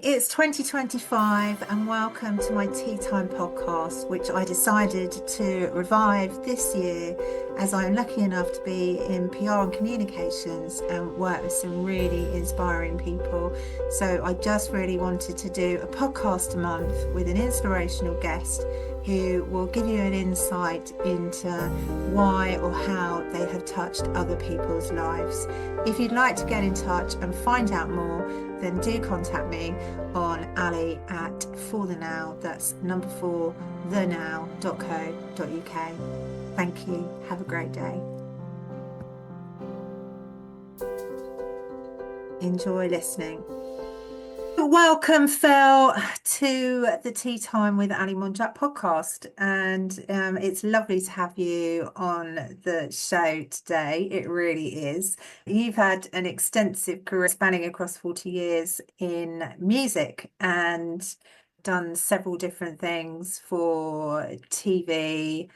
It's 2025 and welcome to my Tea Time podcast, which I decided to revive this year as I'm lucky enough to be in PR and communications and work with some really inspiring people. So I just really wanted to do a podcast a month with an inspirational guest who will give you an insight into why or how they have touched other people's lives. If you'd like to get in touch and find out more, then do contact me on Ali at For The Now, that's number 4, thenow.co.uk. Thank you. Have a great day. Enjoy listening. Welcome, Phil, to the Tea Time with Ali Monjak podcast. And it's lovely to have you on the show today. It really is. You've had an extensive career spanning across 40 years in music and done several different things for TV,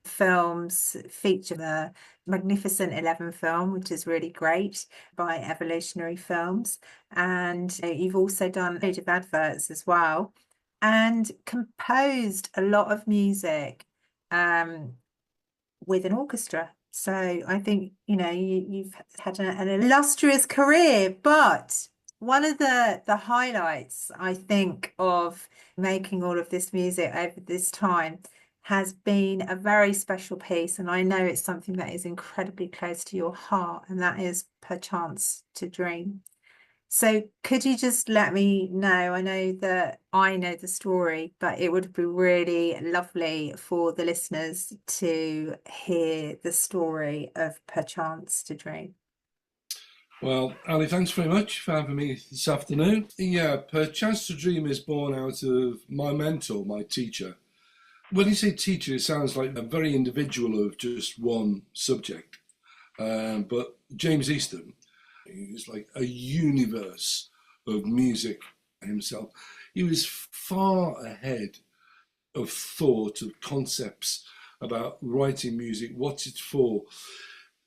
films, feature the Magnificent 11 film, which is really great, by Evolutionary Films. And you've also done a load of adverts as well and composed a lot of music with an orchestra. So I think, you've had an illustrious career, but one of the highlights, I think, of making all of this music over this time has been a very special piece, and I know it's something that is incredibly close to your heart, and that is Perchance to Dream. So could you just let me know? I know that I know the story, but it would be really lovely for the listeners to hear the story of Perchance to Dream. Well, Ali, thanks very much for having me this afternoon. Yeah, Perchance to Dream is born out of my mentor, my teacher. When you say teacher, it sounds like a very individual of just one subject. But James Easton is like a universe of music himself. He was far ahead of thought, of concepts about writing music, what it's for,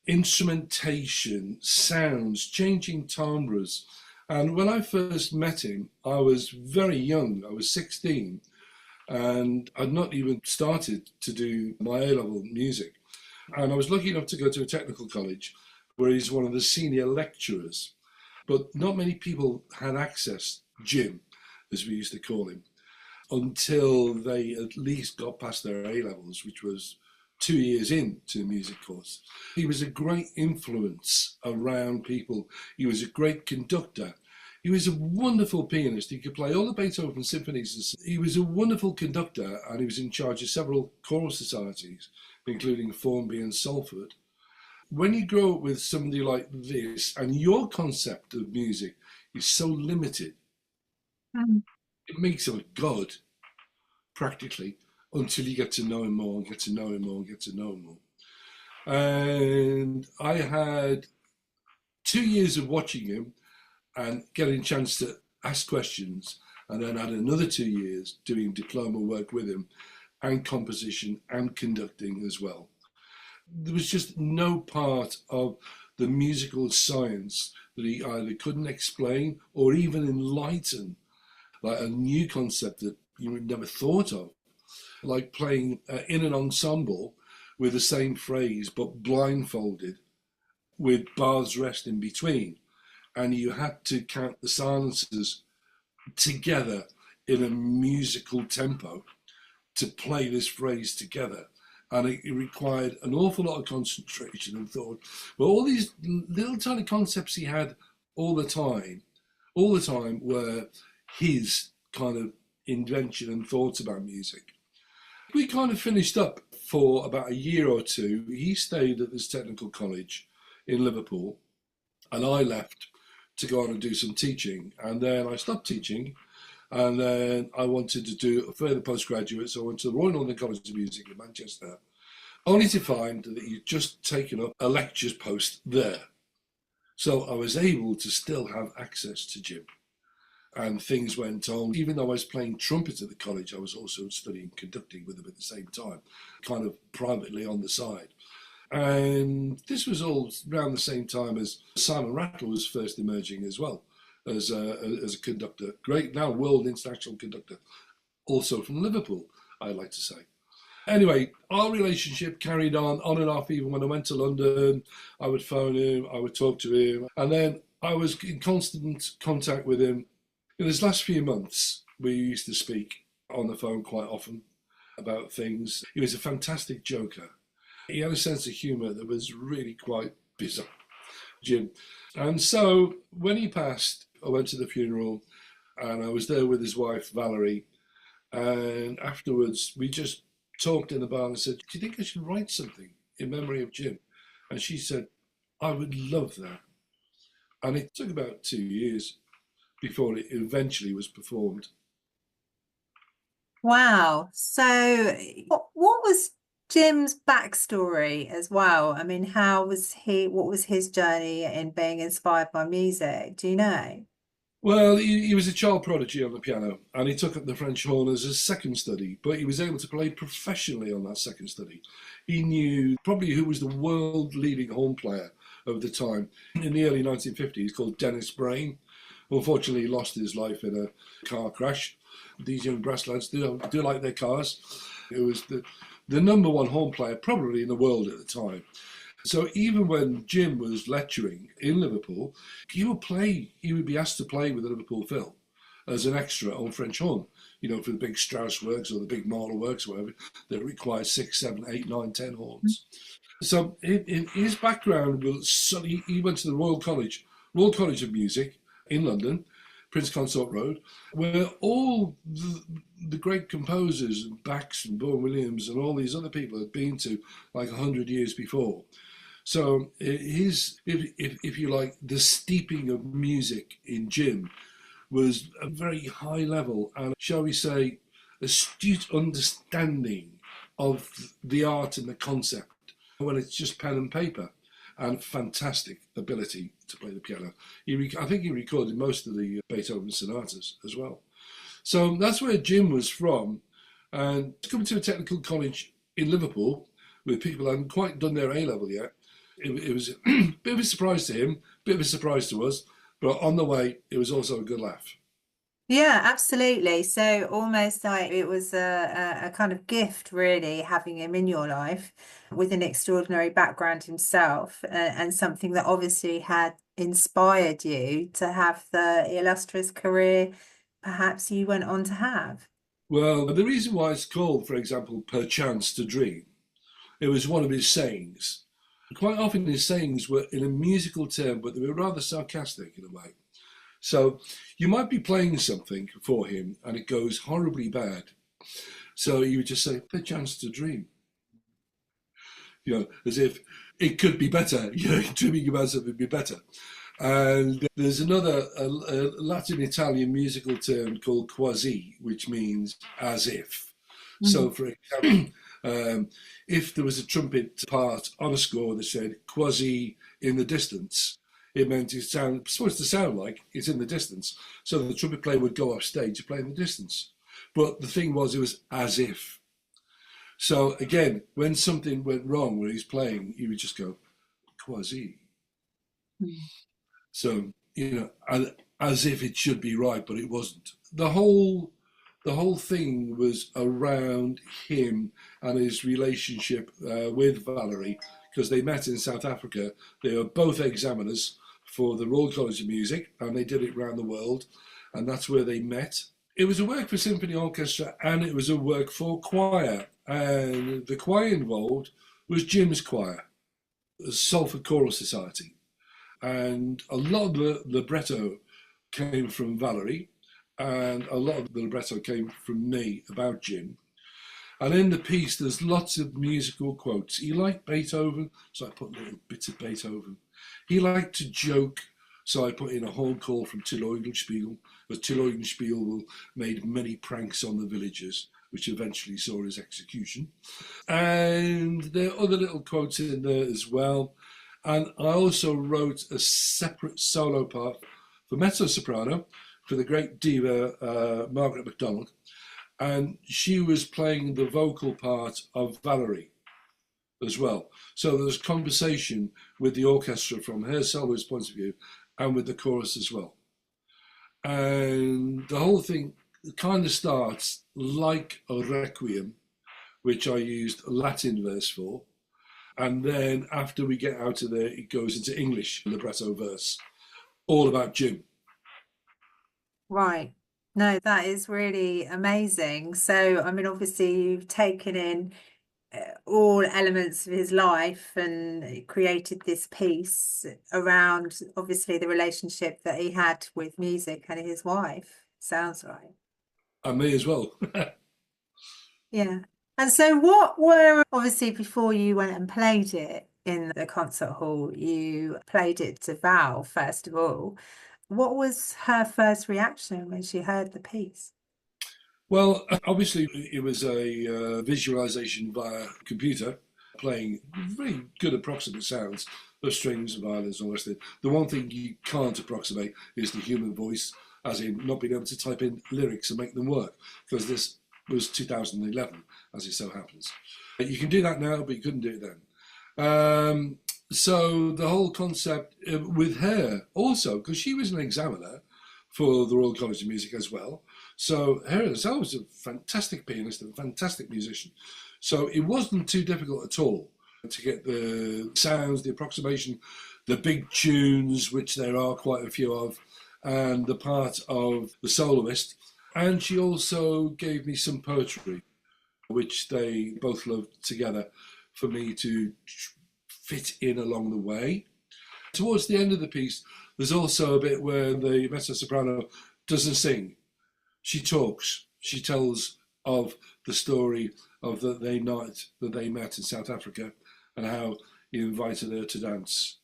instrumentation, sounds, changing timbres. And when I first met him, I was very young. I was 16. And I'd not even started to do my A-level music. And I was lucky enough to go to a technical college where he's one of the senior lecturers. But not many people had access, Jim, as we used to call him, until they at least got past their A-levels, which was 2 years into the music course. He was a great influence around people. He was a great conductor. He was a wonderful pianist. He could play all the Beethoven symphonies. He was a wonderful conductor, and he was in charge of several choral societies, including Formby and Salford. When you grow up with somebody like this, and your concept of music is so limited, it makes him a god, practically, until you get to know him more, and get to know him more, and get to know him more. And I had 2 years of watching him and getting a chance to ask questions, and then had another 2 years doing diploma work with him, and composition and conducting as well. There was just no part of the musical science that he either couldn't explain or even enlighten, like a new concept that you would never thought of, like playing in an ensemble with the same phrase but blindfolded with bars rest in between. And you had to count the silences together in a musical tempo to play this phrase together. And it required an awful lot of concentration and thought. But all these little tiny concepts he had all the time were his kind of invention and thoughts about music. We kind of finished up for about a year or two. He stayed at this technical college in Liverpool, and I left to go on and do some teaching. And then I stopped teaching, and then I wanted to do a further postgraduate, so I went to the Royal Northern College of Music in Manchester, only to find that he'd just taken up a lectures post there. So I was able to still have access to Jim. And things went on. Even though I was playing trumpet at the college, I was also studying conducting with him at the same time, kind of privately on the side. And this was all around the same time as Simon Rattle was first emerging as well. as a conductor. Great, now world international conductor, also from Liverpool, I'd like to say. Anyway, our relationship carried on and off. Even when I went to London, I would phone him, I would talk to him, and then I was in constant contact with him. In his last few months, we used to speak on the phone quite often about things. He was a fantastic joker. He had a sense of humour that was really quite bizarre, Jim. And so when he passed, I went to the funeral and I was there with his wife, Valerie. And afterwards, we just talked in the bar and said, "Do you think I should write something in memory of Jim?" And she said, "I would love that." And it took about 2 years before it eventually was performed. Wow. So, what was Jim's backstory as well? I mean, what was his journey in being inspired by music? Do you know? Well, he was a child prodigy on the piano, and he took up the French horn as a second study, but he was able to play professionally on that second study. He knew probably who was the world leading horn player of the time in the early 1950s, called Dennis Brain. Unfortunately, he lost his life in a car crash. These young brass lads do like their cars. It was the number one horn player probably in the world at the time. So even when Jim was lecturing in Liverpool, he would be asked to play with the Liverpool Phil as an extra on French horn, for the big Strauss works or the big Mahler works, or whatever, that required 6, 7, 8, 9, 10 horns. So in his background, he went to the Royal College of Music in London, Prince Consort Road, where all the great composers, Bach and Vaughan Williams and all these other people had been to like 100 years before. So if you like, the steeping of music in Jim was a very high level and, shall we say, astute understanding of the art and the concept when it's just pen and paper, and fantastic ability to play the piano. I think he recorded most of the Beethoven sonatas as well. So that's where Jim was from. And coming to a technical college in Liverpool with people who hadn't quite done their A-level yet, it was a bit of a surprise to him, a bit of a surprise to us, but on the way, it was also a good laugh. Yeah, absolutely. So almost like it was a kind of gift, really, having him in your life with an extraordinary background himself, and something that obviously had inspired you to have the illustrious career perhaps you went on to have. Well, the reason why it's called, for example, "Perchance to Dream," it was one of his sayings. Quite often his sayings were in a musical term, but they were rather sarcastic in a way. So you might be playing something for him and it goes horribly bad. So you would just say, "Perchance to dream," as if it could be better, dreaming about something be better. And there's another a Latin Italian musical term called quasi, which means as if. So, for example, if there was a trumpet part on a score that said quasi in the distance, it meant it's supposed to sound like it's in the distance. So the trumpet player would go off stage to play in the distance. But the thing was, it was as if. So again, when something went wrong when he's playing, he would just go quasi. So, as if it should be right, but it wasn't. The whole thing was around him and his relationship with Valerie, because they met in South Africa. They were both examiners for the Royal College of Music, and they did it around the world, and that's where they met. It was a work for symphony orchestra, and it was a work for choir, and the choir involved was Jim's choir, the Salford Choral Society, and a lot of the libretto came from Valerie, and a lot of the libretto came from me about Jim. And in the piece, there's lots of musical quotes. He liked Beethoven, so I put little bits of Beethoven. He liked to joke, so I put in a horn call from Till Eulenspiegel, but Till Eulenspiegel made many pranks on the villagers, which eventually saw his execution. And there are other little quotes in there as well. And I also wrote a separate solo part for mezzo-soprano for the great diva Margaret MacDonald. And she was playing the vocal part of Valerie as well. So there was conversation with the orchestra from her soloist point of view and with the chorus as well. And the whole thing kind of starts like a requiem, which I used Latin verse for. And then after we get out of there, it goes into English libretto verse, all about Jim. Right. No, that is really amazing. So, I mean, obviously, you've taken in all elements of his life and created this piece around, obviously, the relationship that he had with music and his wife. Sounds right. And me as well. Yeah. And so, what were, obviously, before you went and played it in the concert hall, you played it to Val, first of all. What was her first reaction when she heard the piece? Well, obviously, it was a visualization via computer, playing very good approximate sounds of strings, violins, and all the rest of it. The one thing you can't approximate is the human voice, as in not being able to type in lyrics and make them work, because this was 2011, as it so happens. You can do that now, but you couldn't do it then. So the whole concept with her also, because she was an examiner for the Royal College of Music as well. So her herself was a fantastic pianist and a fantastic musician. So it wasn't too difficult at all to get the sounds, the approximation, the big tunes, which there are quite a few of, and the part of the soloist. And she also gave me some poetry, which they both loved together, for me to fit in along the way. Towards the end of the piece, there's also a bit where the mezzo soprano doesn't sing. She talks. She tells of the story of the night that they met in South Africa and how he invited her to dance.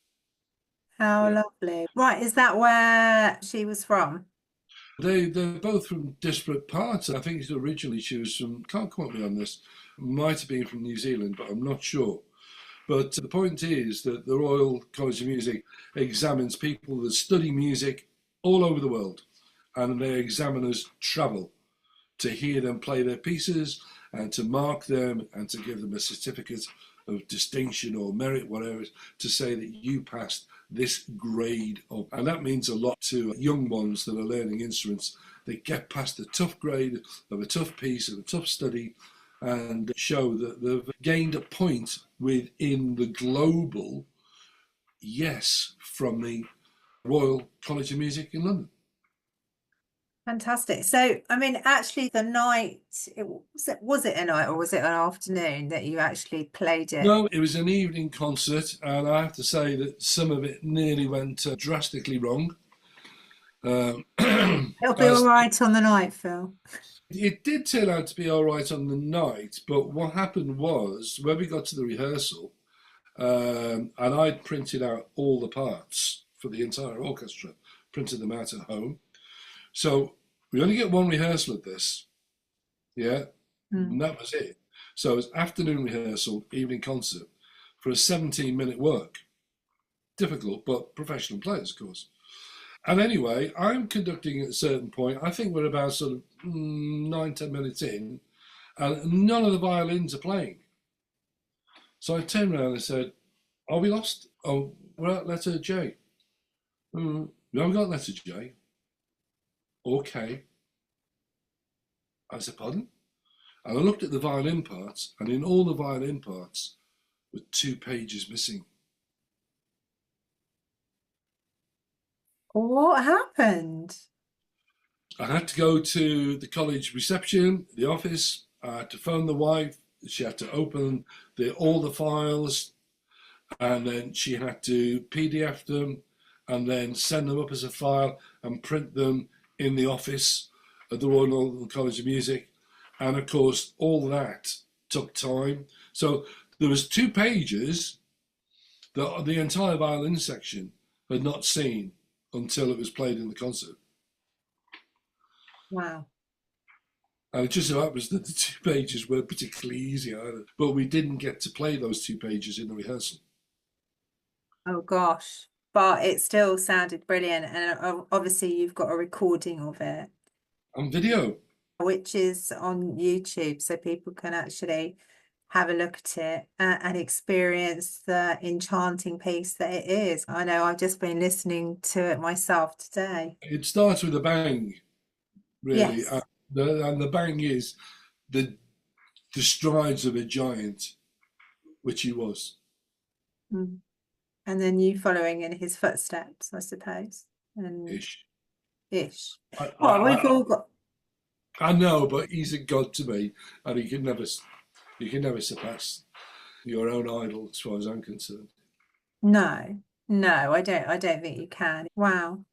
How Yeah. lovely. Right, is that where she was from? They're both from disparate parts. I think originally she was from, can't quote me on this, might have been from New Zealand, but I'm not sure. But the point is that the Royal College of Music examines people that study music all over the world, and their examiners travel to hear them play their pieces and to mark them and to give them a certificate of distinction or merit, whatever, to say that you passed this grade of. And that means a lot to young ones that are learning instruments. They get past the tough grade of a tough piece and a tough study and show that they've gained a point within the global yes from the Royal College of Music in London. Fantastic. So, I mean, actually, the night, was it a night or was it an afternoon that you actually played it? No, it was an evening concert, and I have to say that some of it nearly went drastically wrong. It'll be all As right on the night, Phil. it did turn out to be all right on the night, but what happened was when we got to the rehearsal, and I'd printed out all the parts for the entire orchestra, printed them out at home. So we only get one rehearsal of this, yeah, Mm. and that was it. So it was afternoon rehearsal, evening concert for a 17-minute work. Difficult, but professional players, of course. And anyway, I'm conducting at a certain point. I think we're about sort of 9, 10 minutes in, and none of the violins are playing. So I turned around and said, "Are we lost? Oh, we're at letter J. We haven't got letter J. Okay." I said, "Pardon?" And I looked at the violin parts, and in all the violin parts were 2 pages missing. What happened? I had to go to the college reception, the office. I had to phone the wife. She had to open all the files, and then she had to PDF them, and then send them up as a file and print them in the office at the Royal Northern College of Music. And of course, all that took time. So there was 2 pages that the entire violin section had not seen until it was played in the concert. Wow. And it just so happens that the 2 pages weren't particularly easy either. But we didn't get to play those 2 pages in the rehearsal. Oh gosh. But it still sounded brilliant. And obviously you've got a recording of it, On video. which is on YouTube, so people can actually have a look at it and experience the enchanting piece that it is. I know I've just been listening to it myself today. It starts with a bang, really, Yes. and the bang is the the strides of a giant, which he was. Mm. And then you following in his footsteps, I suppose. And Ish. ish. I, Well, we've I, all got I know, but he's a god to me, and you can never surpass your own idol, as far as I'm concerned. no, no, I don't think you can. Wow.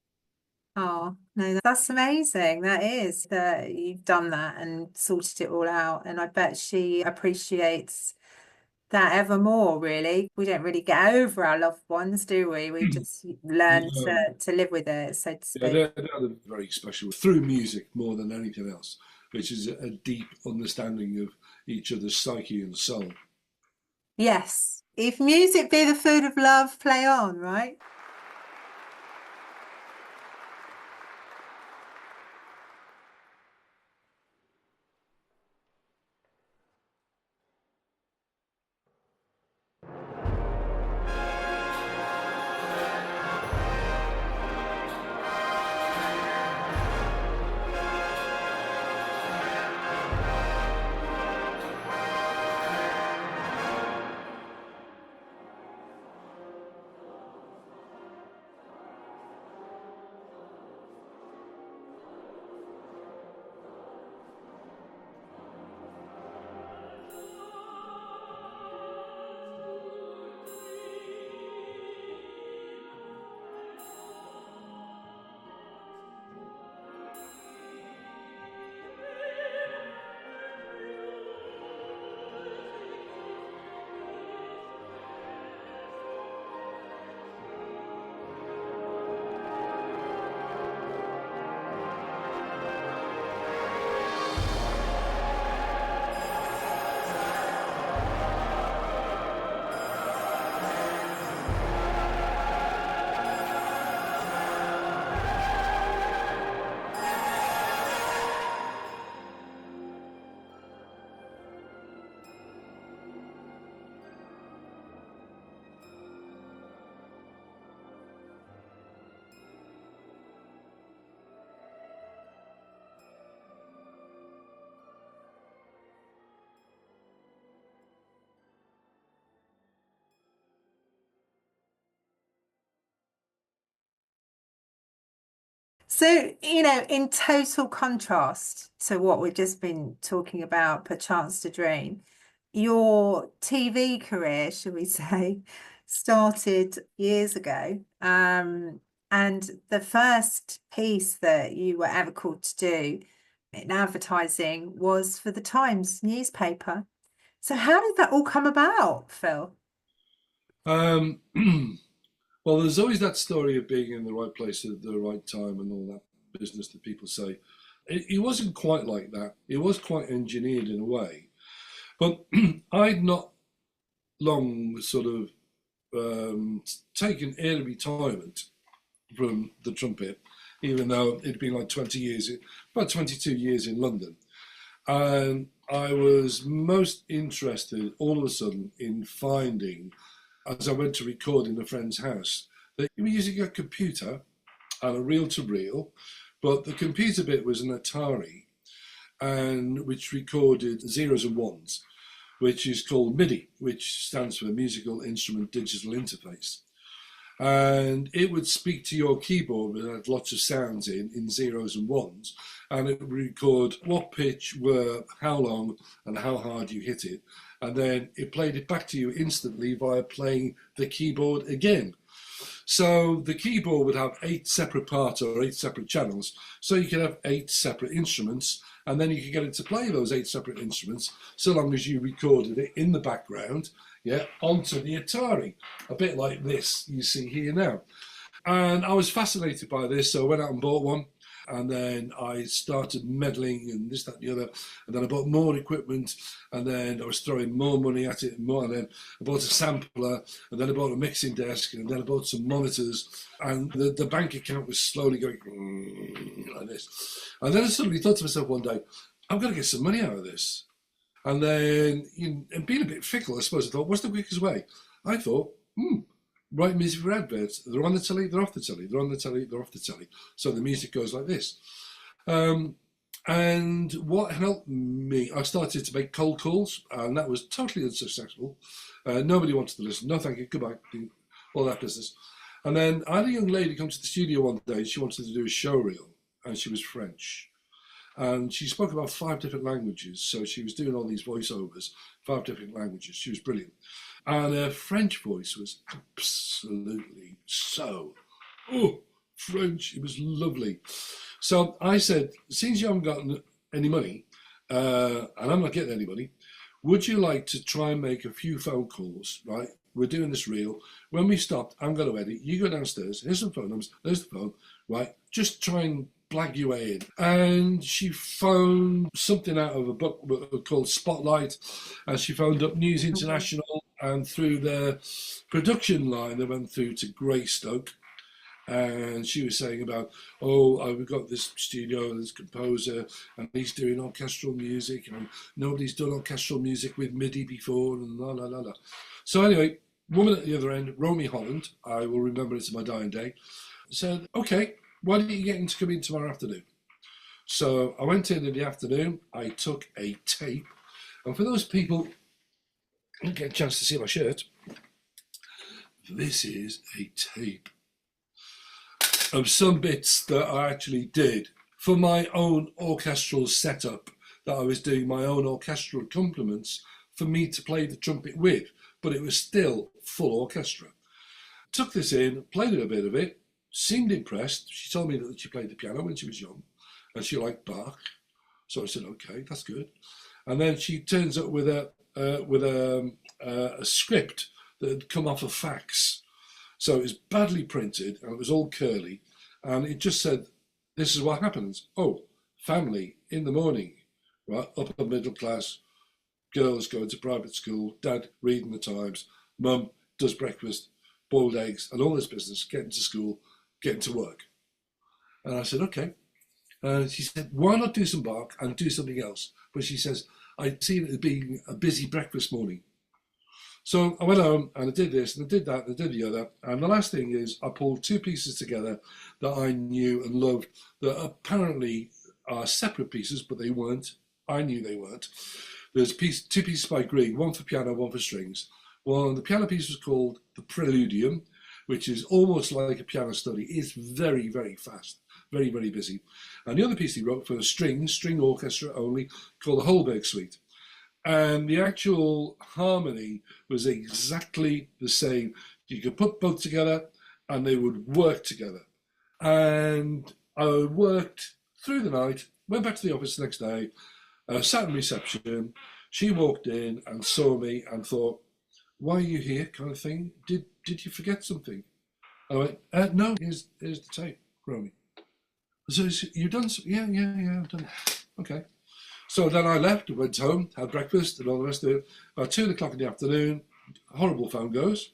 Oh, no, that's amazing. That is that you've done that and sorted it all out. And I bet she appreciates that ever more, really. We don't really get over our loved ones, do we? We just learn No, to live with it, so to yeah, speak. they're very special through music more than anything else, which is a deep understanding of each other's psyche and soul. Yes. If music be the food of love, play on, right? So, in total contrast to what we've just been talking about, Perchance to Dream, your TV career, shall we say, started years ago. And the first piece that you were ever called to do in advertising was for the Times newspaper. So, how did that all come about, Phil? Um, well, there's always that story of being in the right place at the right time and all that business that people say. It wasn't quite like that. It was quite engineered in a way. But I'd not long sort of taken early retirement from the trumpet, even though it'd been like 20 years, about 22 years in London. And I was most interested all of a sudden in finding, as I went to record in a friend's house, that you were using a computer and a reel to reel, but the computer bit was an Atari, and which recorded zeros and ones, which is called MIDI, which stands for Musical Instrument Digital Interface. And it would speak to your keyboard that had lots of sounds in zeros and ones, and it would record what pitch, where, how long, and how hard you hit it. And then it played it back to you instantly via playing the keyboard again. So the keyboard would have 8 separate parts or 8 separate channels. So you could have 8 separate instruments, and then you could get it to play those 8 separate instruments so long as you recorded it in the background, yeah, onto the Atari. A bit like this you see here now. And I was fascinated by this, so I went out and bought one. And then I started meddling and this, that, and the other. And then I bought more equipment. And then I was throwing more money at it and more. And then I bought a sampler. And then I bought a mixing desk. And then I bought some monitors. And the bank account was slowly going like this. And then I suddenly thought to myself one day, I'm going to get some money out of this. And then, and being a bit fickle, I suppose, I thought, what's the quickest way? I thought, write music for adverts. They're on the telly, they're off the telly, they're on the telly, they're off the telly. So the music goes like this. Um, and what helped me, I started to make cold calls, and that was totally unsuccessful. Nobody wanted to listen. No, thank you, goodbye, all that business. And then I had a young lady come to the studio one day. She wanted to do a show reel, and she was French. And she spoke about 5 different languages. So she was doing all these voiceovers, 5 different languages. She was brilliant. And her French voice was absolutely so, oh, French. It was lovely. So I said, since you haven't gotten any money, and I'm not getting any money, would you like to try and make a few phone calls, right? We're doing this reel. When we stopped, I'm going to edit. You go downstairs. Here's some phone numbers. There's the phone, right? Just try and blag your way in. And she phoned something out of a book called Spotlight, and she phoned up News International, and through their production line, they went through to Greystoke. And she was saying about, we've got this studio, this composer, and he's doing orchestral music, and nobody's done orchestral music with MIDI before, and la la la la. So anyway, woman at the other end, Romy Holland, I will remember it to my dying day, said, okay, why don't you get him to come in tomorrow afternoon? So I went in the afternoon, I took a tape, and for those people who didn't get a chance to see my shirt, this is a tape of some bits that I actually did for my own orchestral setup, that I was doing my own orchestral accompaniments for me to play the trumpet with, but it was still full orchestra. Took this in, played a bit of it, seemed impressed. She told me that she played the piano when she was young, and she liked Bach. So I said, okay, that's good. And then she turns up with a script that had come off a fax. So it was badly printed, and it was all curly, and it just said, this is what happens. Oh, family in the morning, right, upper middle class, girls going to private school, dad reading the Times, mum does breakfast, boiled eggs, and all this business, getting to school, getting to work. And I said, okay. She said, why not do some Bach and do something else? But she says, I see it as being a busy breakfast morning. So I went home and I did this and I did that and I did the other. And the last thing is I pulled 2 pieces together that I knew and loved that apparently are separate pieces, but they weren't. I knew they weren't. There's 2 pieces by Grieg, one for piano, one for strings. Well, the piano piece was called the Preludium, which is almost like a piano study. It's very, very fast, very, very busy. And the other piece he wrote for string orchestra only, called the Holberg Suite. And the actual harmony was exactly the same. You could put both together and they would work together. And I worked through the night, went back to the office the next day, sat in reception. She walked in and saw me and thought, why are you here, kind of thing? Did you forget something? I went, no, here's the tape, Romy. So you've done something? Yeah, I've done it. Okay. So then I left, went home, had breakfast and all the rest of it. About 2 o'clock in the afternoon, a horrible phone goes,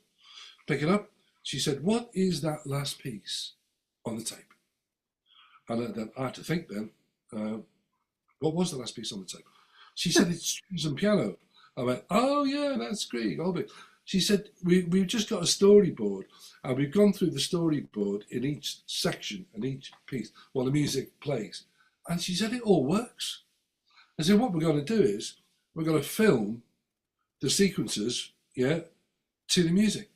pick it up. She said, what is that last piece on the tape? And then I had to think then, what was the last piece on the tape? She said, it's strings and piano. I went, oh yeah, that's Grieg. She said, we've just got a storyboard and we've gone through the storyboard in each section and each piece while the music plays. And she said, it all works. I said, what we're going to do is we're going to film the sequences, to the music.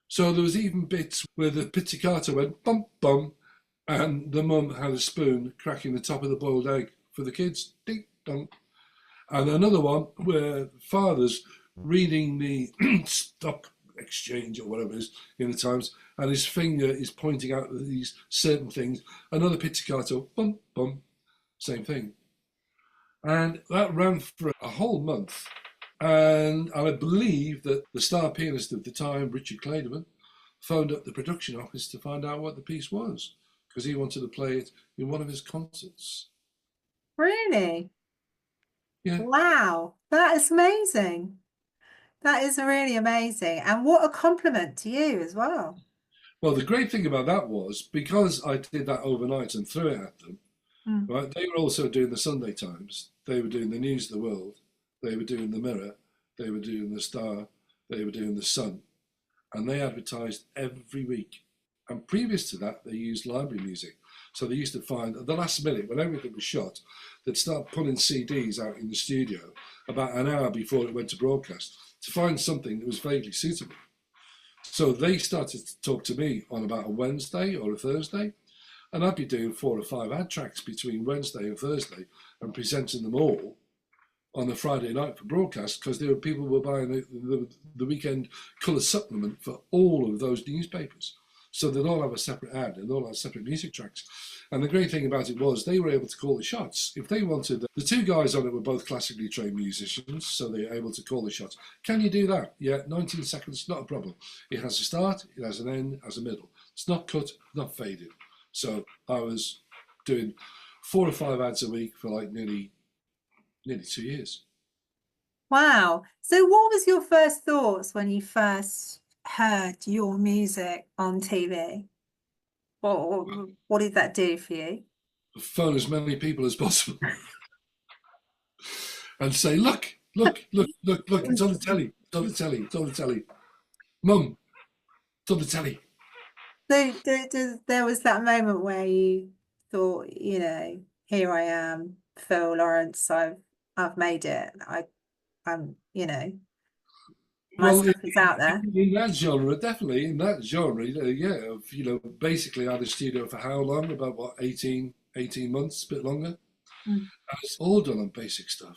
So there was even bits where the pizzicato went bum, bum, and the mum had a spoon cracking the top of the boiled egg for the kids, ding, dong. And another one where father's reading the stock exchange or whatever it is in the Times, and his finger is pointing out these certain things. Another pizzicato, bum, bum, same thing. And that ran for a whole month. And I believe that the star pianist of the time, Richard Clayderman, phoned up the production office to find out what the piece was, because he wanted to play it in one of his concerts. Really? Yeah. Wow, that is amazing. That is really amazing. And what a compliment to you as well. Well, the great thing about that was because I did that overnight and threw it at them, Mm. right? They were also doing the Sunday Times. They were doing the News of the World. they were doing the Mirror, they were doing the Star, they were doing the Sun, and they advertised every week. And previous to that, they used library music. So they used to find at the last minute, when everything was shot, they'd start pulling CDs out in the studio about an hour before it went to broadcast to find something that was vaguely suitable. So they started to talk to me on about a Wednesday or a Thursday, and I'd be doing 4 or 5 ad tracks between Wednesday and Thursday and presenting them all on the Friday night for broadcast, because there were people who were buying the weekend colour supplement for all of those newspapers. So they'd all have a separate ad and all have separate music tracks. And the great thing about it was they were able to call the shots. If they wanted, the 2 guys on it were both classically trained musicians, so they were able to call the shots. Can you do that? Yeah, 19 seconds, not a problem. It has a start, it has an end, it has a middle. It's not cut, not faded. So I was doing 4 or 5 ads a week for like nearly 2 years. Wow. So what was your first thoughts when you first heard your music on TV? What did that do for you? Phone as many people as possible and say, look, look, look, look, look, it's on the telly, it's on the telly, it's on the telly. Mum, it's on the telly. So there was that moment where you thought, here I am, Phil Lawrence, I've made it. I'm, my Well, stuff is out there. in that genre, definitely in that genre, yeah, basically I had a studio for how long? About what, 18 months, a bit longer. Mm. And it's all done on basic stuff.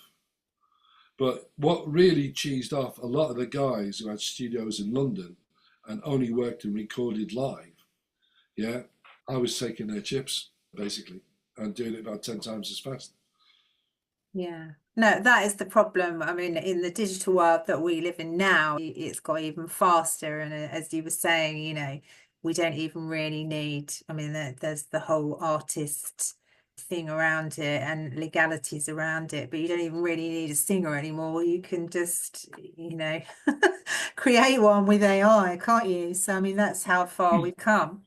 But what really cheesed off a lot of the guys who had studios in London and only worked and recorded live, yeah, I was taking their chips, basically, and doing it about 10 times as fast. Yeah. No, that is the problem. I mean, in the digital world that we live in now, it's got even faster. And as you were saying, we don't even really need, I mean, there's the whole artist thing around it and legalities around it, but you don't even really need a singer anymore. You can just, create one with AI, can't you? So, I mean, that's how far we've come.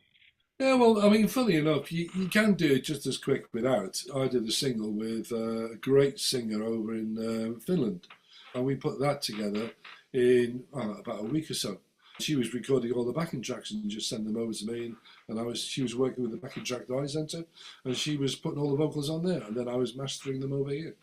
Yeah, well, I mean, funny enough, you can do it just as quick without. I did a single with a great singer over in Finland, and we put that together in about a week or so. She was recording all the backing tracks and just sending them over to me, and she was working with the backing track that I sent her, and she was putting all the vocals on there, and then I was mastering them over here.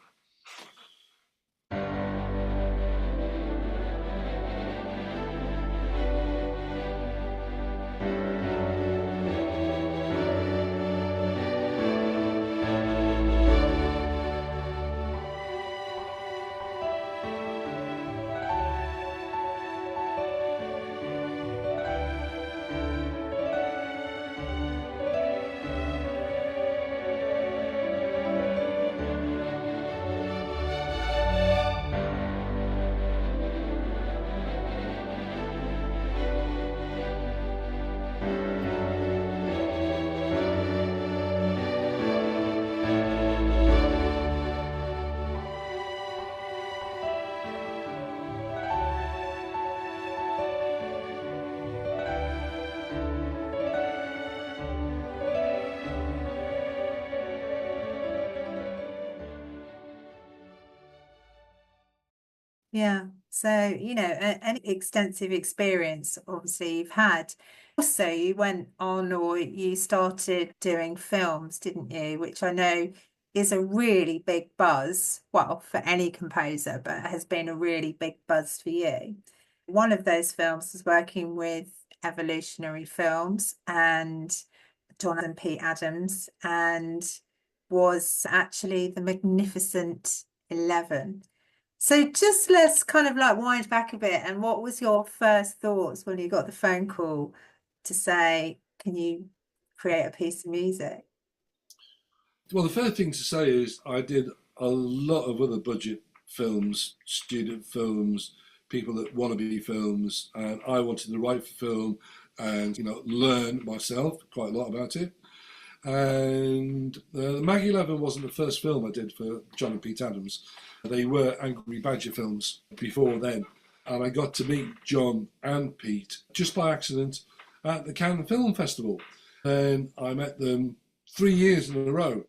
Yeah. So, an extensive experience, obviously, you've had. Also, you went on or you started doing films, didn't you? Which I know is a really big buzz, well, for any composer, but has been a really big buzz for you. One of those films was working with Evolutionary Films and Jonathan P. Adams, and was actually the Magnificent 11. So just let's kind of like wind back a bit. And what was your first thoughts when you got the phone call to say, can you create a piece of music? Well, the first thing to say is I did a lot of other budget films, student films, people that want to be films, and I wanted to write for film and learn myself quite a lot about it. And the Mag 11 wasn't the first film I did for John and Pete Adams. They were Angry Badger films before then. And I got to meet John and Pete just by accident at the Cannes Film Festival. And I met them 3 years in a row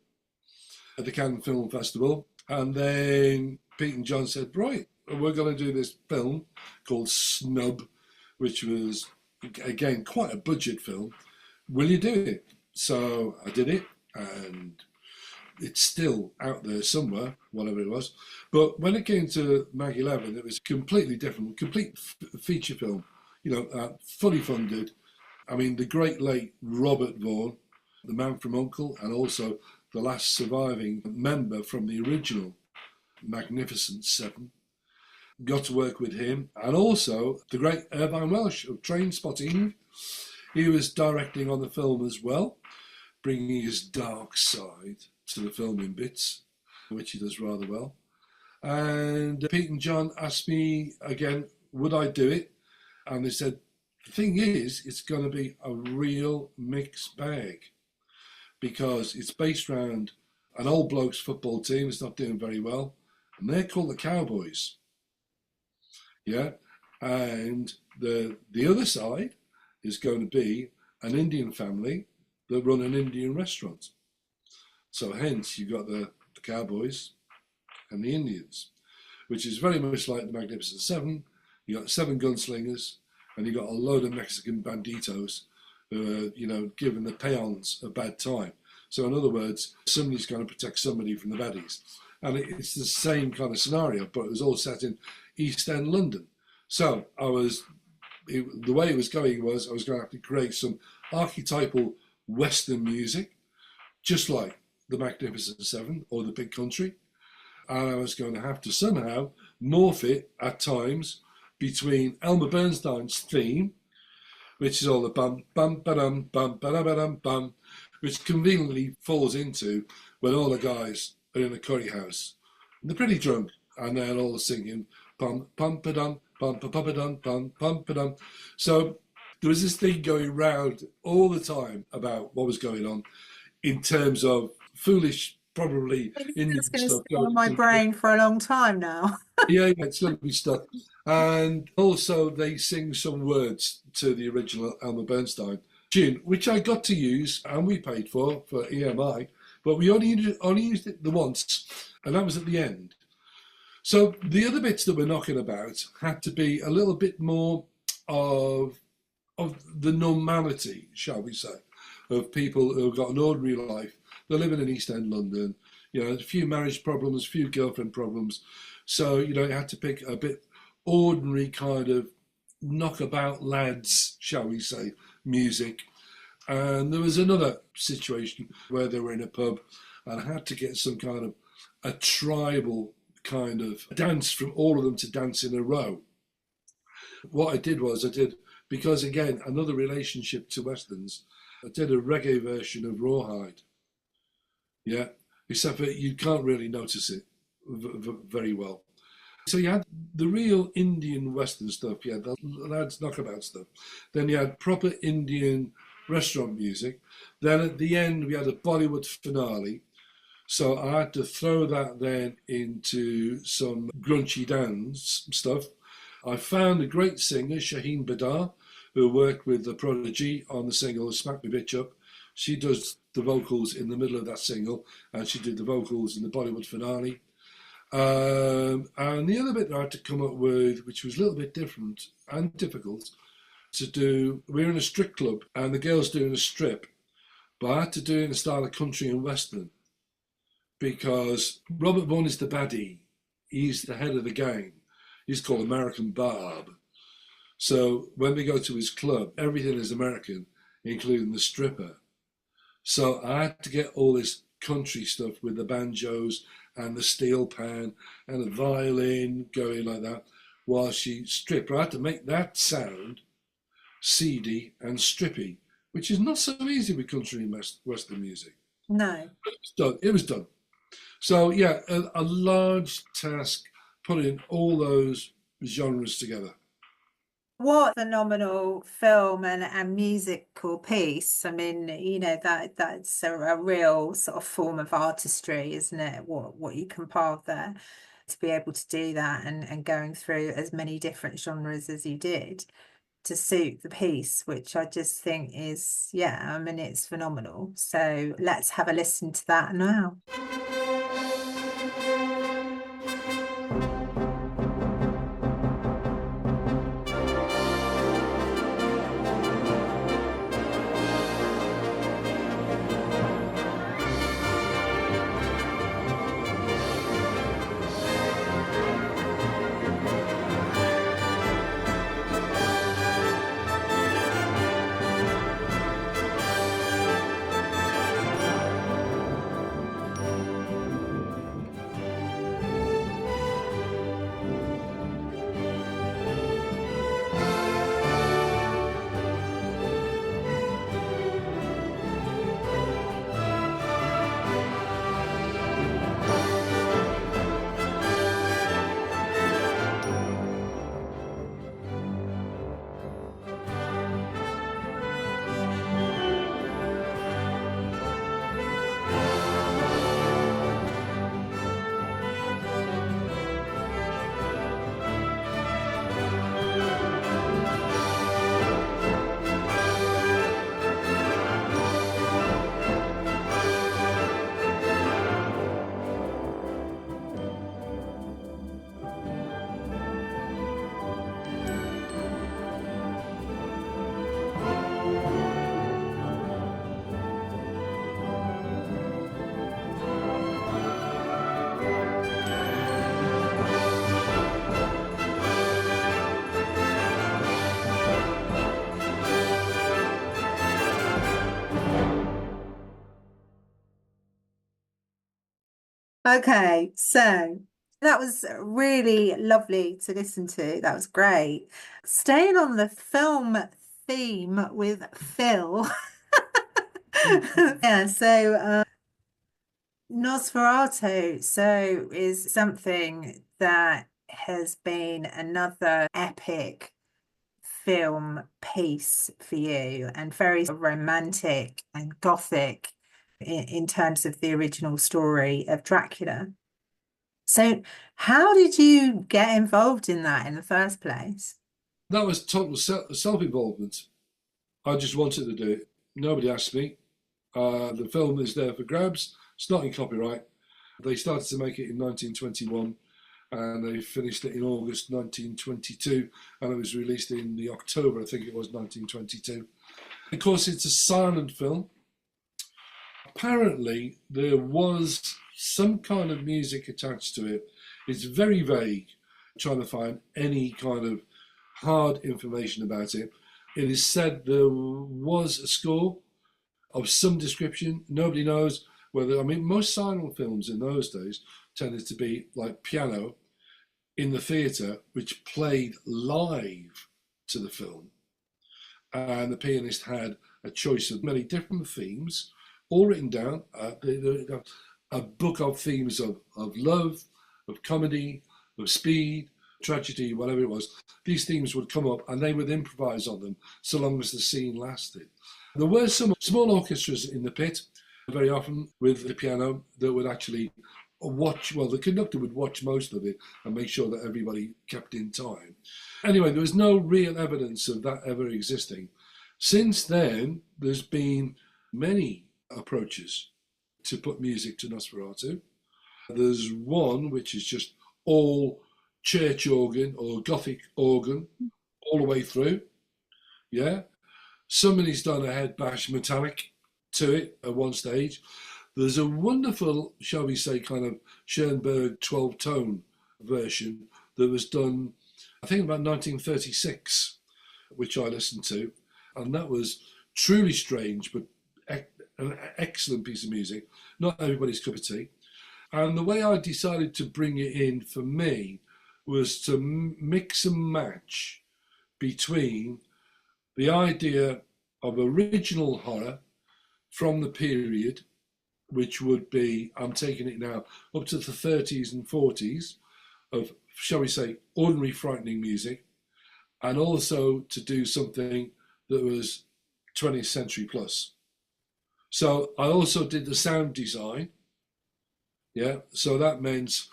at the Cannes Film Festival. And then Pete and John said, right, we're going to do this film called Snub, which was, again, quite a budget film. Will you do it? So I did it, and it's still out there somewhere, whatever it was. But when it came to Mag 11, it was completely different, complete feature film, fully funded. I mean, the great late Robert Vaughan, the man from U.N.C.L.E., and also the last surviving member from the original Magnificent Seven. Got to work with him, and also the great Irvine Welsh of Train Spotting. He was directing on the film as well, bringing his dark side to the filming bits, which he does rather well. And Pete and John asked me again, would I do it? And they said, the thing is, it's going to be a real mixed bag because it's based around an old blokes football team that's not doing very well, and they're called the Cowboys. Yeah, and the other side is going to be an Indian family that run an Indian restaurant. So hence you've got the Cowboys and the Indians, which is very much like the Magnificent Seven. You got seven gunslingers, and you got a load of Mexican banditos who are, giving the peons a bad time. So in other words, somebody's going to protect somebody from the baddies. And it's the same kind of scenario, but it was all set in East End London. So the way it was going was I was going to have to create some archetypal Western music, just like the Magnificent Seven or the Big Country. And I was going to have to somehow morph it at times between Elmer Bernstein's theme, which is all the bum, bum, ba-dum, bum, ba-dum, bum, which conveniently falls into when all the guys are in a curry house. And they're pretty drunk, and they're all singing pum, pum, ba-dum, pum, pum, ba-dum, pum, pum, ba-dum. So there was this thing going round all the time about what was going on in terms of foolish, probably It's Indian going to stuff stay on going my to. brain for a long time now. Yeah, it's going to be stuck. And also, they sing some words to the original Elmer Bernstein tune, which I got to use and we paid for EMI, but we only used it the once, and that was at the end. So the other bits that we're knocking about had to be a little bit more of the normality, shall we say, of people who've got an ordinary life. They're living in East End London, a few marriage problems, a few girlfriend problems. So, you had to pick a bit ordinary kind of knockabout lads, shall we say, music. And there was another situation where they were in a pub and I had to get some kind of a tribal kind of dance from all of them to dance in a row. What I did was because again, another relationship to Westerns, I did a reggae version of Rawhide. Yeah, except that you can't really notice it very well. So you had the real Indian Western stuff, you had the lads knockabout stuff. Then you had proper Indian restaurant music. Then at the end we had a Bollywood finale. So I had to throw that then into some grunchy dance stuff. I found a great singer, Shaheen Badar, who worked with the Prodigy on the single Smack Me Bitch Up. She does the vocals in the middle of that single, and she did the vocals in the Bollywood finale. And the other bit that I had to come up with, which was a little bit different and difficult, to do, we're in a strip club, and the girl's doing a strip, but I had to do it in the style of country and western, because Robert Vaughan is the baddie. He's the head of the gang. He's called American Barb. So when we go to his club, everything is American, including the stripper. So I had to get all this country stuff with the banjos and the steel pan and the violin going like that while she stripped. I had to make that sound seedy and strippy, which is not so easy with country and western music. No. It was done. So yeah, a large task putting all those genres together. What phenomenal film and musical piece. I mean, that's a real sort of form of artistry, isn't it? What you compiled there to be able to do that and going through as many different genres as you did to suit the piece, which I just think is, yeah, I mean, it's phenomenal. So let's have a listen to that now. Okay, so that was really lovely to listen to. That was great. Staying on the film theme with Phil. Yeah, so Nosferatu is something that has been another epic film piece for you and very romantic and gothic in terms of the original story of Dracula. So, how did you get involved in that in the first place? That was total self-involvement. I just wanted to do it. Nobody asked me. The film is there for grabs. It's not in copyright. They started to make it in 1921 and they finished it in August 1922 and it was released in the October, I think it was, 1922. Of course, it's a silent film. Apparently, there was some kind of music attached to it. It's very vague, trying to find any kind of hard information about it. It is said there was a score of some description. Nobody knows whether, I mean, most silent films in those days tended to be like piano in the theatre, which played live to the film. And the pianist had a choice of many different themes, all written down. A book of themes of love, of comedy, of speed, tragedy, whatever it was. These themes would come up and they would improvise on them so long as the scene lasted. There were some small orchestras in the pit, very often with the piano, that would actually watch, well, the conductor would watch most of it and make sure that everybody kept in time. Anyway, there was no real evidence of that ever existing. Since then, there's been many approaches to put music to Nosferatu. There's one which is just all church organ or Gothic organ all the way through. Yeah. Somebody's done a head bash metallic to it at one stage. There's a wonderful, shall we say, kind of Schoenberg 12-tone version that was done, I think, about 1936, which I listened to. And that was truly strange, but an excellent piece of music. Not everybody's cup of tea. And the way I decided to bring it in for me was to mix and match between the idea of original horror from the period, which would be, I'm taking it now, up to the 30s and 40s of, shall we say, ordinary frightening music, and also to do something that was 20th century plus. So I also did the sound design. Yeah, so that meant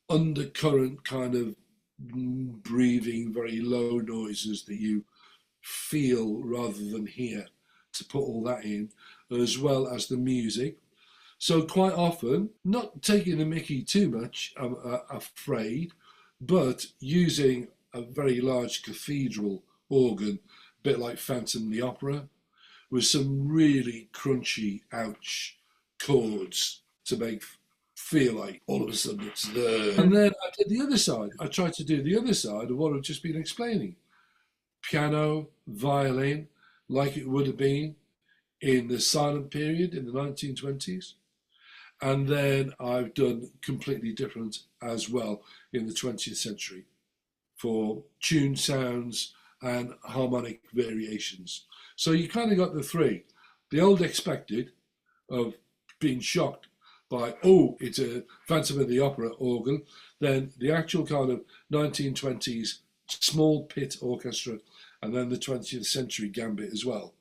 undercurrent kind of breathing, very low noises that you feel rather than hear, to put all that in, as well as the music. So quite often, not taking the mickey too much, I'm afraid, but using a very large cathedral organ, a bit like Phantom the Opera, with some really crunchy ouch chords to make feel like all of a sudden it's there. And then I did the other side. I tried to do the other side of what I've just been explaining. Piano, violin, like it would have been in the silent period in the 1920s. And then I've done completely different as well in the 20th century for tune sounds and harmonic variations. So you kind of got the three. The old expected of being shocked by, oh, it's a Phantom of the Opera organ, then the actual kind of 1920s small pit orchestra, and then the 20th century gambit as well.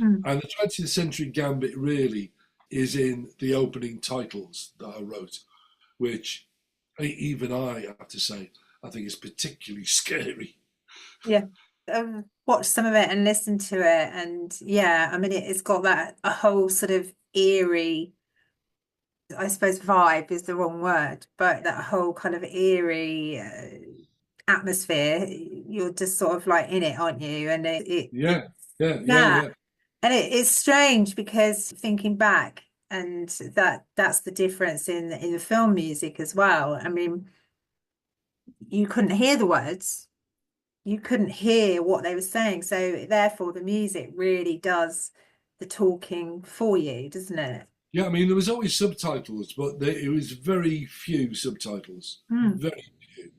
Mm. And the 20th century gambit really is in the opening titles that I wrote, which even I have to say, I think is particularly scary. Yeah. Watch some of it and listen to it. And yeah, I mean, it's got that a whole sort of eerie, I suppose vibe is the wrong word, but that whole kind of eerie atmosphere. You're just sort of like in it, aren't you? And Yeah, yeah, yeah, yeah. yeah. And it's strange because thinking back, and that's the difference in the film music as well. I mean, you couldn't hear the words, you couldn't hear what they were saying, so therefore the music really does the talking for you, doesn't it? Yeah, I mean, there was always subtitles, but it was very few subtitles. Mm. Very few.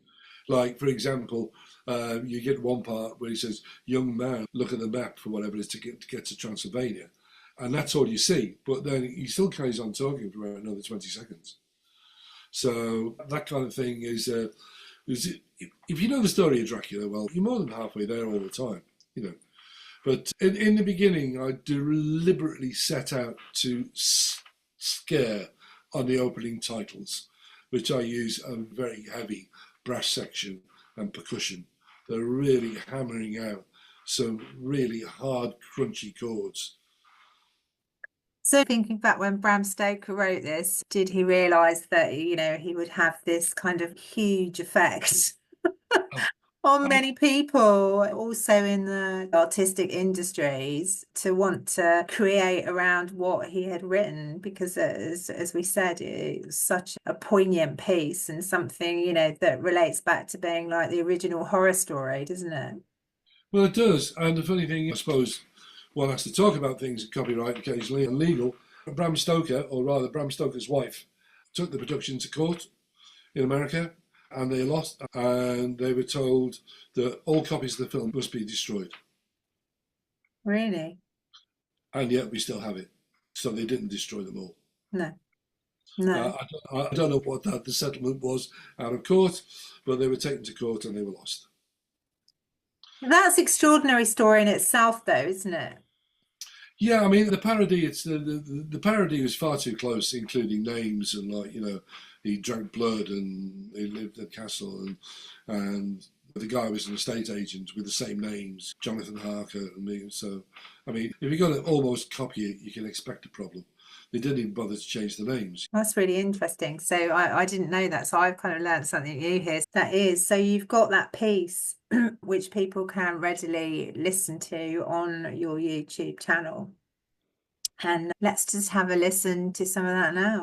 Like, for example, you get one part where he says, "Young man, look at the map for whatever it is to get to Transylvania," and that's all you see. But then he still carries on talking for about another 20 seconds. So that kind of thing is if you know the story of Dracula, well, you're more than halfway there all the time, you know. But in the beginning, I deliberately set out to scare on the opening titles, which I use a very heavy brass section and percussion. They're really hammering out some really hard, crunchy chords. So thinking back when Bram Stoker wrote this, did he realise that, he would have this kind of huge effect Um, on I mean, many people, also in the artistic industries, to want to create around what he had written? Because as we said, it's such a poignant piece and something, that relates back to being like the original horror story, doesn't it? well, it does. And the funny thing, I suppose, one has to talk about things copyright occasionally and legal. Bram Stoker, or rather Bram Stoker's wife, took the production to court in America, and they lost, and they were told that all copies of the film must be destroyed, Really? and yet we still have it. So they didn't destroy them all. No, no. I don't know what the settlement was out of court, but they were taken to court and they were lost. That's extraordinary story in itself, though, isn't it? Yeah, I mean the parody. It's the parody was far too close, including names and he drank blood and he lived at castle and the guy was an estate agent with the same names, Jonathan Harker and me. So, I mean, if you're going to almost copy it, you can expect a problem. They didn't even bother to change the names. That's really interesting. So I didn't know that. So I've kind of learned something new here. That is, so you've got that piece which people can readily listen to on your YouTube channel. And let's just have a listen to some of that now.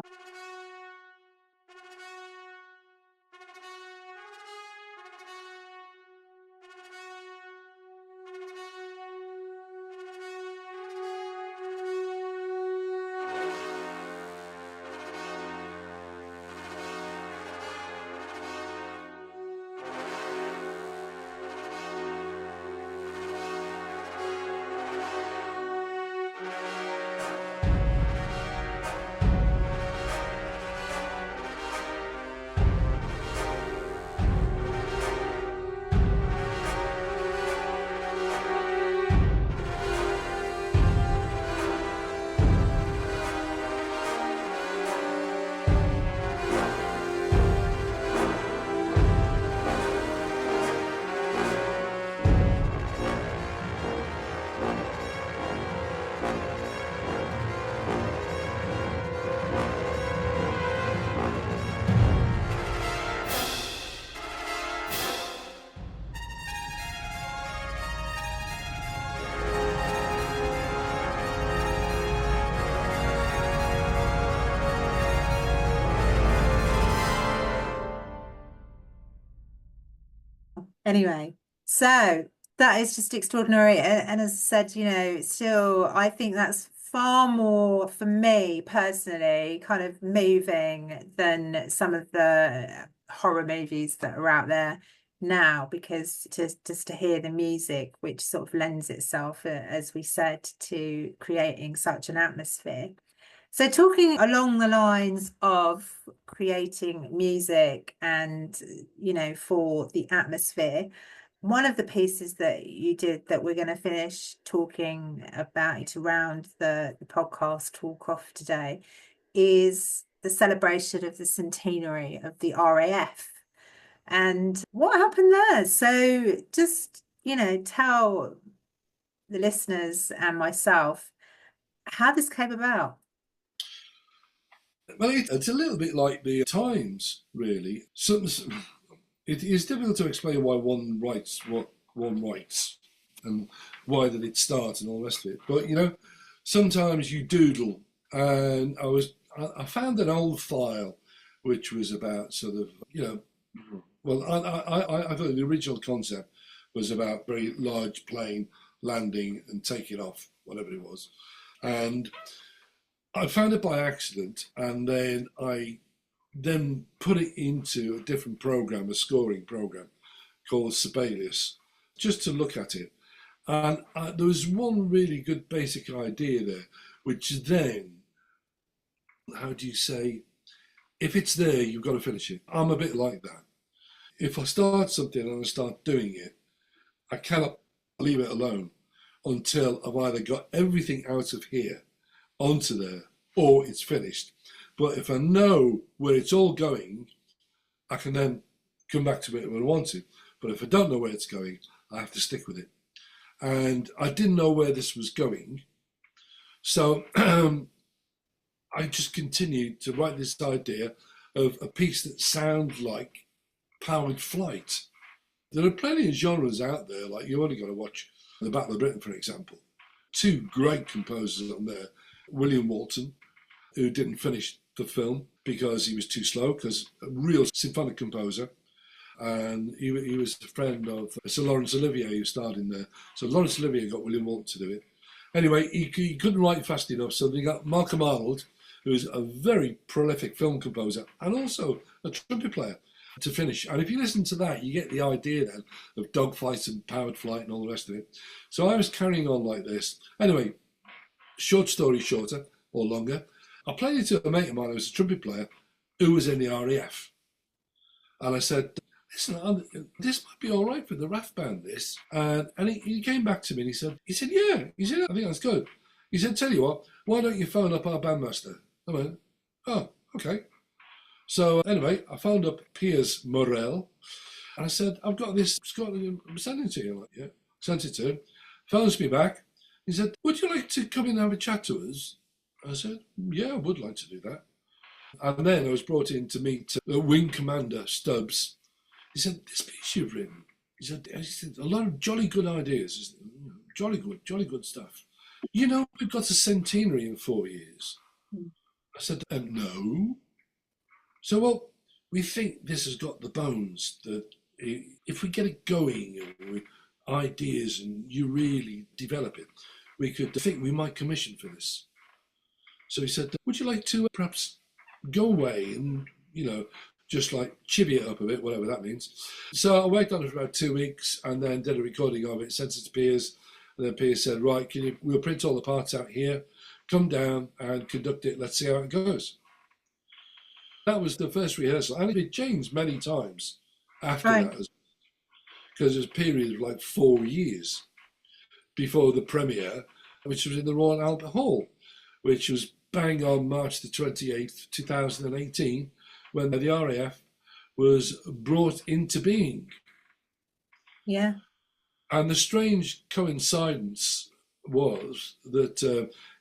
Anyway, so that is just extraordinary. And as I said, still, I think that's far more, for me personally, kind of moving than some of the horror movies that are out there now, because just to hear the music, which sort of lends itself, as we said, to creating such an atmosphere. So talking along the lines of creating music and, for the atmosphere, one of the pieces that you did that we're going to finish talking about around the podcast talk off today is the celebration of the centenary of the RAF. And what happened there? So just, tell the listeners and myself how this came about. Well, it's a little bit like the Times, really. It is difficult to explain why one writes what one writes and why did it start and all the rest of it. But sometimes you doodle, and I found an old file which was about sort of well, I thought the original concept was about very large plane landing and taking off, whatever it was, and I found it by accident, and then I then put it into a different program, a scoring program called Sibelius, just to look at it. And there was one really good basic idea there, which then, how do you say, if it's there, you've got to finish it. I'm a bit like that. If I start something and I start doing it, I cannot leave it alone until I've either got everything out of here onto there or it's finished. But if I know where it's all going, I can then come back to it when I want to. But if I don't know where it's going, I have to stick with it. And I didn't know where this was going. So I just continued to write this idea of a piece that sounds like powered flight. There are plenty of genres out there, like you only got to watch The Battle of Britain, for example. Two great composers on there, William Walton, who didn't finish the film because he was too slow, because a real symphonic composer. And he was a friend of Sir Laurence Olivier, who starred in there. So Laurence Olivier got William Walton to do it. Anyway, he couldn't write fast enough, so they got Malcolm Arnold, who is a very prolific film composer and also a trumpet player, to finish. And if you listen to that, you get the idea then of dogfights and powered flight and all the rest of it. So I was carrying on like this. Anyway, short story shorter or longer, I played it to a mate of mine who was a trumpet player who was in the RAF. And I said, listen, this might be all right for the RAF band, this. And he came back to me and he said, yeah. He said, I think that's good. He said, tell you what, why don't you phone up our bandmaster? I went, oh, okay. So anyway, I phoned up Piers Morel and I said, I've got this Scotland, I'm sending it to you. Like, yeah, sent it to him. Phones me back. He said, would you like to come in and have a chat to us? I said, yeah, I would like to do that. And then I was brought in to meet Wing Commander Stubbs. He said, this piece you've written, he said, a lot of jolly good ideas. Jolly good stuff. You know, we've got a centenary in 4 years. I said, no. So, well, we think this has got the bones that if we get it going and with ideas and you really develop it, we could think we might commission for this. So he said, would you like to perhaps go away and, just like chivvy it up a bit, whatever that means. So I worked on it for about 2 weeks and then did a recording of it, sent it to Piers. And then Piers said, right, we'll print all the parts out here, come down and conduct it. Let's see how it goes. That was the first rehearsal. And it changed many times after Right. that, because there's a period of like 4 years before the premiere, which was in the Royal Albert Hall, which was bang on March the 28th, 2018, when the RAF was brought into being. Yeah. And the strange coincidence was that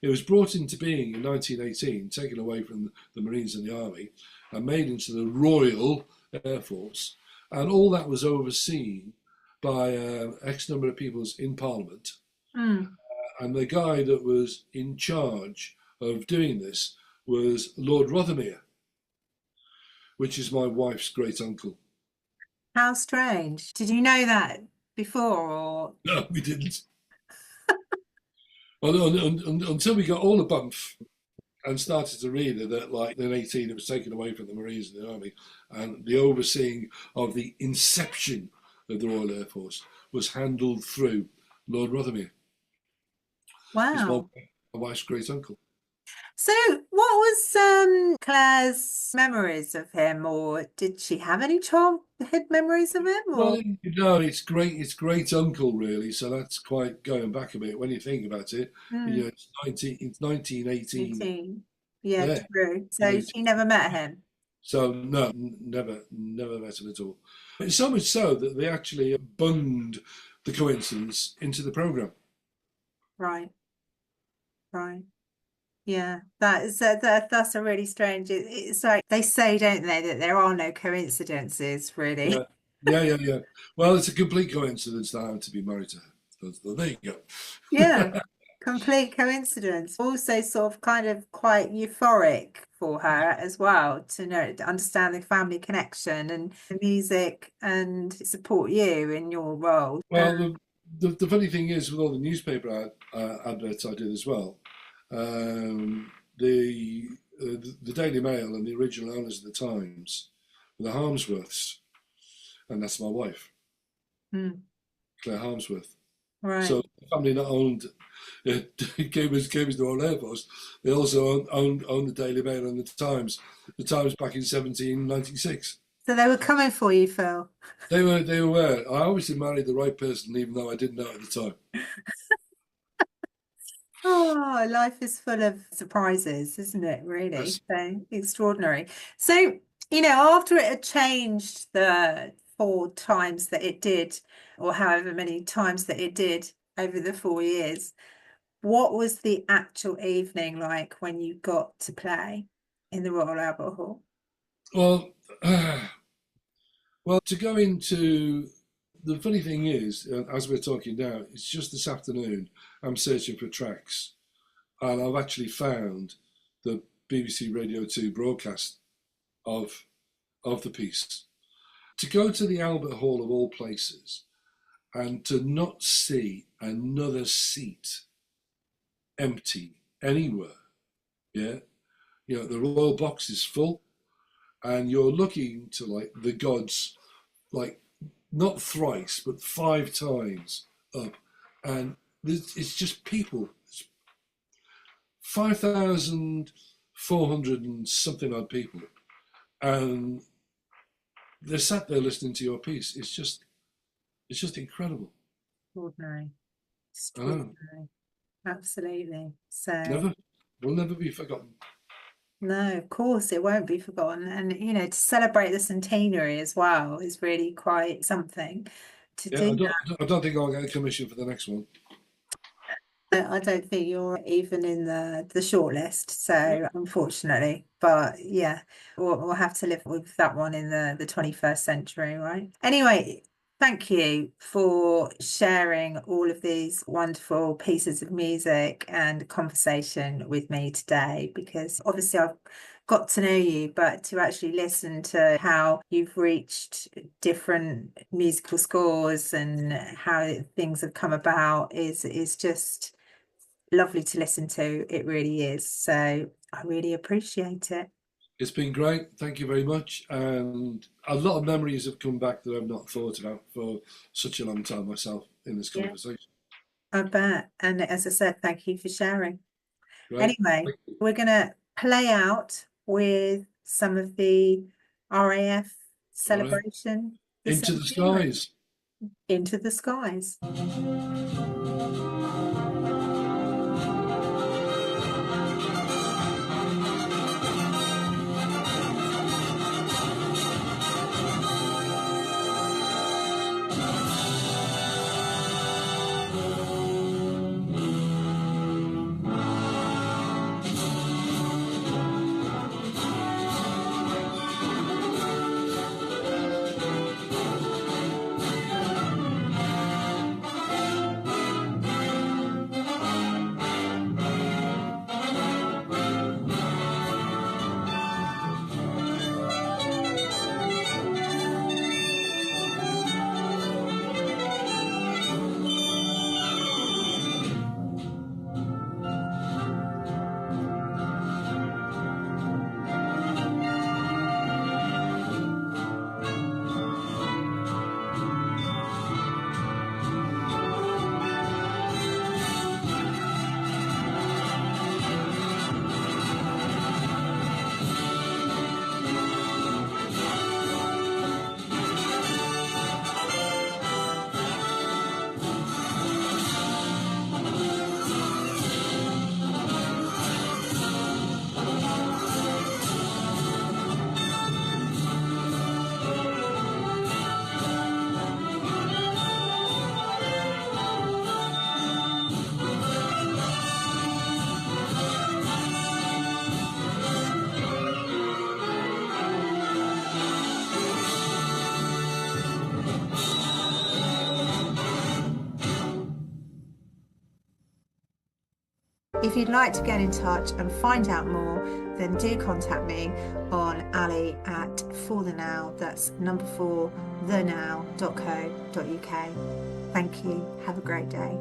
it was brought into being in 1918, taken away from the Marines and the Army, and made into the Royal Air Force. And all that was overseen by X number of people in Parliament. Mm. And the guy that was in charge of doing this was Lord Rothermere, which is my wife's great uncle. How strange. Did you know that before or? No, we didn't. Until we got all the bump and started to read that, like in 18, it was taken away from the Marines and the Army, and the overseeing of the inception of the Royal Air Force was handled through Lord Rothermere. He's my Wow. wife's great uncle. So, what was Claire's memories of him, or did she have any childhood memories of him, Well, or? it's great. It's great uncle, really. So that's quite going back a bit when you think about it. Mm, It's 1918. 18. Yeah, Yeah, true. So 1918. she never met him. So no, never met him at all. It's so much so that they actually bunged the coincidence into the program. Right, right. Yeah, that's a really strange. It's like they say, don't they, that there are no coincidences, really. Yeah, yeah. Well, it's a complete coincidence that I happen to be married to her. So there you Yeah, go. complete coincidence. Also, sort of kind of quite euphoric for her as well to know, to understand the family connection and the music and support you in your role. Well, the funny thing is, with all the newspaper adverts I did as well, the Daily Mail and the original owners of the Times were the Harmsworths, and that's my wife, Mm, Claire Harmsworth. right. So the family not owned Cambridge Northern Air Force. They also owned the Daily Mail and the Times. The Times back in 1796. So they were coming for you, Phil. They were. I obviously married the right person, even though I didn't know at the time. Oh, life is full of surprises, isn't it? Really? Yes. So extraordinary. So, after it had changed the 4 times that it did, or however many times that it did over the 4 years, what was the actual evening like when you got to play in the Royal Albert Hall? Well, well, to go into the funny thing is, as we're talking now, it's just this afternoon. I'm searching for tracks, and I've actually found the BBC Radio 2 broadcast of the piece. To go to the Albert Hall of all places and to not see another seat empty anywhere, yeah, the royal box is full, and you're looking to like the gods, like not thrice but 5 times up, and it's just people. It's 5,400 and something odd people, and they're sat there listening to your piece. It's just incredible. Extraordinary. I know. Extraordinary. Absolutely. So, Never, will never be forgotten. no, of course it won't be forgotten. And, to celebrate the centenary as well is really quite something to Yeah, do. I don't think I'll get a commission for the next one. I don't think you're even in the shortlist, so unfortunately, but yeah, we'll have to live with that one in the 21st century, right? Anyway, thank you for sharing all of these wonderful pieces of music and conversation with me today, because obviously I've got to know you, but to actually listen to how you've reached different musical scores and how things have come about is just lovely to listen to. It really is. So I really appreciate it. It's been great. Thank you very much. And a lot of memories have come back that I've not thought about for such a long time myself in this Yeah, conversation. I bet. And as I said, thank you for sharing. Great. Anyway, we're going to play out with some of the RAF All right. celebration, the Into the centenary, skies. into the skies. If you'd like to get in touch and find out more, then do contact me on Ali at forthenow, that's number 4, thenow.co.uk. Thank you. Have a great day.